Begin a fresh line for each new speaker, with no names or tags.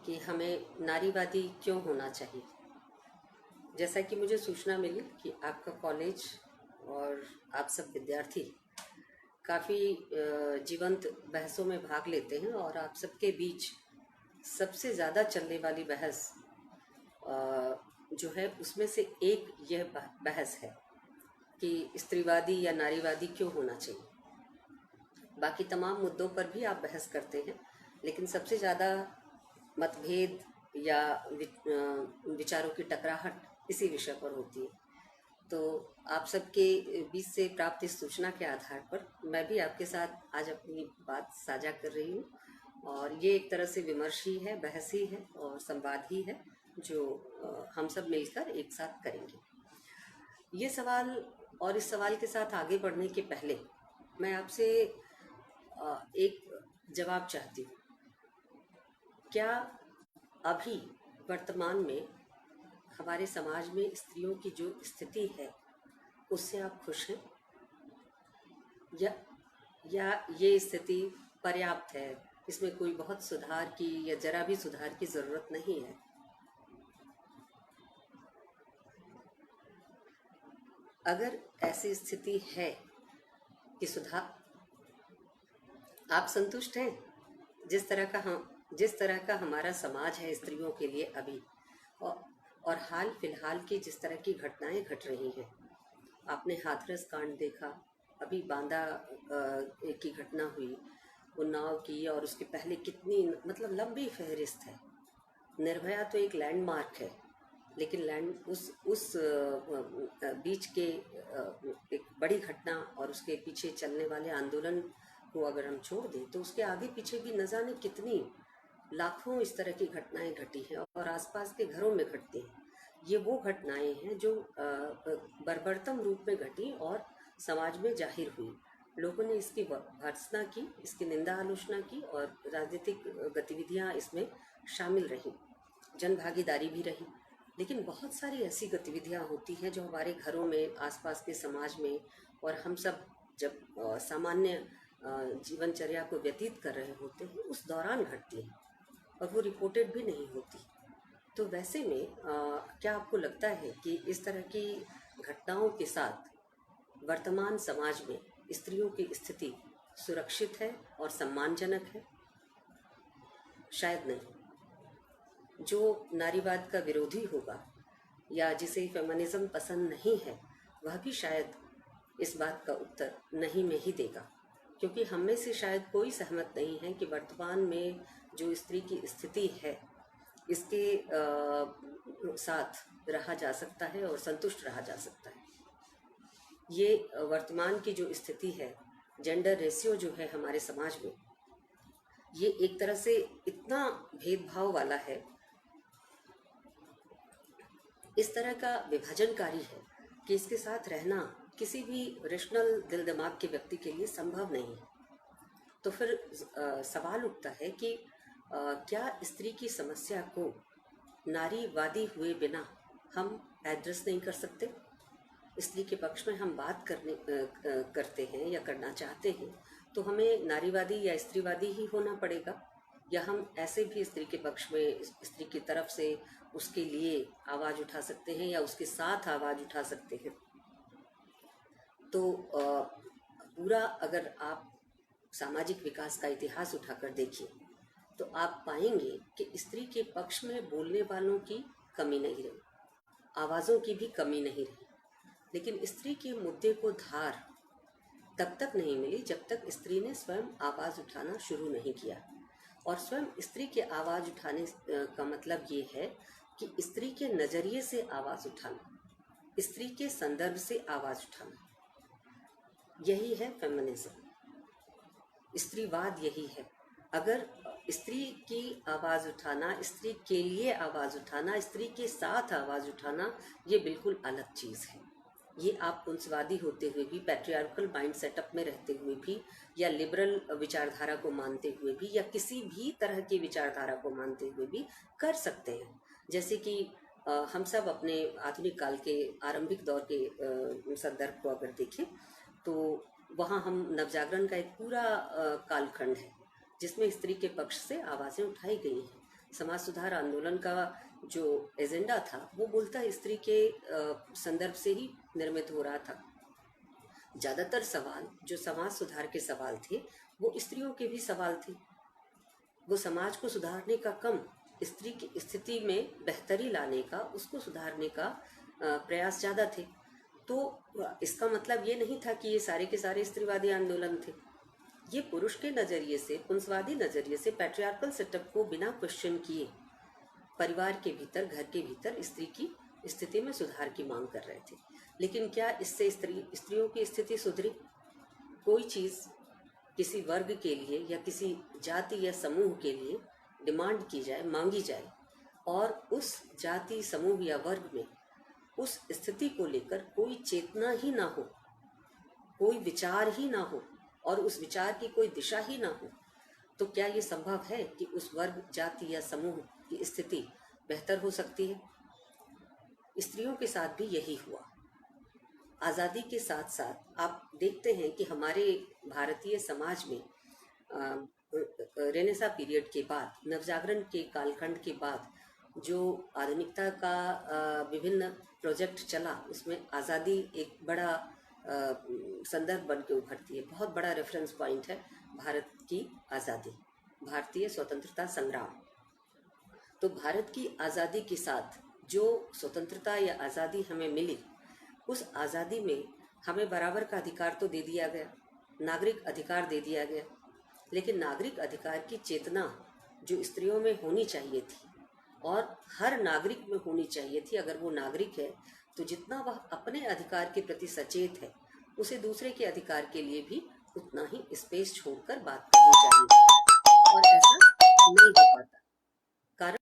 कि हमें नारीवादी क्यों होना चाहिए। जैसा कि मुझे सूचना मिली कि आपका कॉलेज और आप सब विद्यार्थी काफ़ी जीवंत बहसों में भाग लेते हैं और आप सबके बीच सबसे ज़्यादा चलने वाली बहस जो है उसमें से एक यह बहस है कि स्त्रीवादी या नारीवादी क्यों होना चाहिए। बाकी तमाम मुद्दों पर भी आप बहस करते हैं, लेकिन सबसे ज़्यादा मतभेद या विचारों की टकराहट इसी विषय पर होती है। तो आप सबके बीच से प्राप्त इस सूचना के आधार पर मैं भी आपके साथ आज अपनी बात साझा कर रही हूँ, और ये एक तरह से विमर्श ही है, बहस ही है और संवाद ही है जो हम सब मिलकर एक साथ करेंगे। ये सवाल और इस सवाल के साथ आगे बढ़ने के पहले मैं आपसे एक जवाब चाहती हूँ। क्या अभी वर्तमान में हमारे समाज में स्त्रियों की जो स्थिति है उससे आप खुश हैं, या ये स्थिति पर्याप्त है, इसमें कोई बहुत सुधार की या जरा भी सुधार की ज़रूरत नहीं है? अगर ऐसी स्थिति है कि सुधार, आप संतुष्ट हैं जिस तरह का हमारा समाज है स्त्रियों के लिए अभी, और, और हाल फिलहाल की जिस तरह की घटनाएं घट रही हैं। आपने हाथरस कांड देखा, अभी बांदा की घटना हुई, उन्नाव की, और उसके पहले कितनी, मतलब लंबी फहरिस्त है। निर्भया तो एक लैंडमार्क है, लेकिन उस बीच के एक बड़ी घटना और उसके पीछे चलने वाले आंदोलन को अगर हम छोड़ दें तो उसके आगे पीछे भी न जाने कितनी लाखों इस तरह की घटनाएं घटी हैं और आसपास के घरों में घटती हैं। ये वो घटनाएं हैं जो बर्बरतम रूप में घटी और समाज में जाहिर हुई। लोगों ने इसकी भर्त्सना की, इसकी निंदा आलोचना की, और राजनीतिक गतिविधियां इसमें शामिल रहीं, जन भागीदारी भी रही। लेकिन बहुत सारी ऐसी गतिविधियां होती हैं जो हमारे घरों में, आसपास के समाज में, और हम सब जब सामान्य जीवनचर्या को व्यतीत कर रहे होते हैं उस दौरान घटती हैं और वो रिपोर्टेड भी नहीं होती। तो वैसे में क्या आपको लगता है कि इस तरह की घटनाओं के साथ वर्तमान समाज में स्त्रियों की स्थिति सुरक्षित है और सम्मानजनक है? शायद नहीं। जो नारीवाद का विरोधी होगा या जिसे फेमिनिज्म पसंद नहीं है, वह भी शायद इस बात का उत्तर नहीं में ही देगा, क्योंकि हम में से शायद कोई सहमत नहीं है कि वर्तमान में जो स्त्री की स्थिति है इसके साथ रहा जा सकता है और संतुष्ट रहा जा सकता है। ये वर्तमान की जो स्थिति है, जेंडर रेशियो जो है हमारे समाज में, ये एक तरह से इतना भेदभाव वाला है, इस तरह का विभाजनकारी है कि इसके साथ रहना किसी भी रेशनल दिल दिमाग के व्यक्ति के लिए संभव नहीं है। तो फिर सवाल उठता है कि क्या स्त्री की समस्या को नारीवादी हुए बिना हम एड्रेस नहीं कर सकते? स्त्री के पक्ष में हम बात करते हैं या करना चाहते हैं तो हमें नारीवादी या स्त्रीवादी ही होना पड़ेगा, या हम ऐसे भी स्त्री के पक्ष में, स्त्री की तरफ से उसके लिए आवाज़ उठा सकते हैं या उसके साथ आवाज़ उठा सकते हैं? तो पूरा अगर आप सामाजिक विकास का इतिहास उठाकर देखिए तो आप पाएंगे कि स्त्री के पक्ष में बोलने वालों की कमी नहीं रही, आवाज़ों की भी कमी नहीं रही, लेकिन स्त्री के मुद्दे को धार तब तक नहीं मिली जब तक स्त्री ने स्वयं आवाज़ उठाना शुरू नहीं किया। और स्वयं स्त्री के आवाज़ उठाने का मतलब ये है कि स्त्री के नज़रिए से आवाज़ उठाना, स्त्री के संदर्भ से आवाज़ उठाना। यही है फेमिनिज्म, स्त्रीवाद यही है। अगर स्त्री की आवाज़ उठाना, स्त्री के लिए आवाज़ उठाना, स्त्री के साथ आवाज़ उठाना, ये बिल्कुल अलग चीज़ है। ये आप पुंसवादी होते हुए भी, पैट्रियार्कल माइंड सेटअप में रहते हुए भी, या लिबरल विचारधारा को मानते हुए भी, या किसी भी तरह की विचारधारा को मानते हुए भी कर सकते हैं। जैसे कि हम सब अपने आधुनिक काल के आरंभिक दौर के संदर्भ को अगर देखें तो वहाँ हम नवजागरण का एक पूरा कालखंड है जिसमें स्त्री के पक्ष से आवाज़ें उठाई गई हैं। समाज सुधार आंदोलन का जो एजेंडा था वो मूलतः स्त्री के संदर्भ से ही निर्मित हो रहा था। ज़्यादातर सवाल जो समाज सुधार के सवाल थे वो स्त्रियों के भी सवाल थे। वो समाज को सुधारने का कम, स्त्री की स्थिति में बेहतरी लाने का, उसको सुधारने का प्रयास ज़्यादा थे। तो इसका मतलब ये नहीं था कि ये सारे के सारे स्त्रीवादी आंदोलन थे। ये पुरुष के नज़रिए से, पुंसवादी नज़रिए से पैट्रियार्कल सेटअप को बिना क्वेश्चन किए परिवार के भीतर, घर के भीतर स्त्री की स्थिति में सुधार की मांग कर रहे थे। लेकिन क्या इससे स्त्रियों की स्थिति सुधरी? कोई चीज़ किसी वर्ग के लिए या किसी जाति या समूह के लिए डिमांड की जाए, मांगी जाए, और उस जाति, समूह या वर्ग में उस स्थिति को लेकर कोई चेतना ही ना हो, कोई विचार ही ना हो और उस विचार की कोई दिशा ही ना हो, तो क्या ये संभव है कि उस वर्ग, जाति या समूह की स्थिति बेहतर हो सकती है? स्त्रियों के साथ भी यही हुआ। आज़ादी के साथ साथ आप देखते हैं कि हमारे भारतीय समाज में रेनेसा पीरियड के बाद, नवजागरण के कालखंड के बाद जो आधुनिकता का विभिन्न प्रोजेक्ट चला, उसमें आज़ादी एक बड़ा संदर्भ बन के उभरती है। बहुत बड़ा रेफरेंस पॉइंट है भारत की आज़ादी, भारतीय स्वतंत्रता संग्राम। तो भारत की आज़ादी के साथ जो स्वतंत्रता या आज़ादी हमें मिली, उस आज़ादी में हमें बराबर का अधिकार तो दे दिया गया, नागरिक अधिकार दे दिया गया, लेकिन नागरिक अधिकार की चेतना जो स्त्रियों में होनी चाहिए थी और हर नागरिक में होनी चाहिए थी, अगर वो नागरिक है तो जितना वह अपने अधिकार के प्रति सचेत है, उसे दूसरे के अधिकार के लिए भी उतना ही स्पेस छोड़कर बात करनी चाहिए, और ऐसा नहीं हो पाता। कारण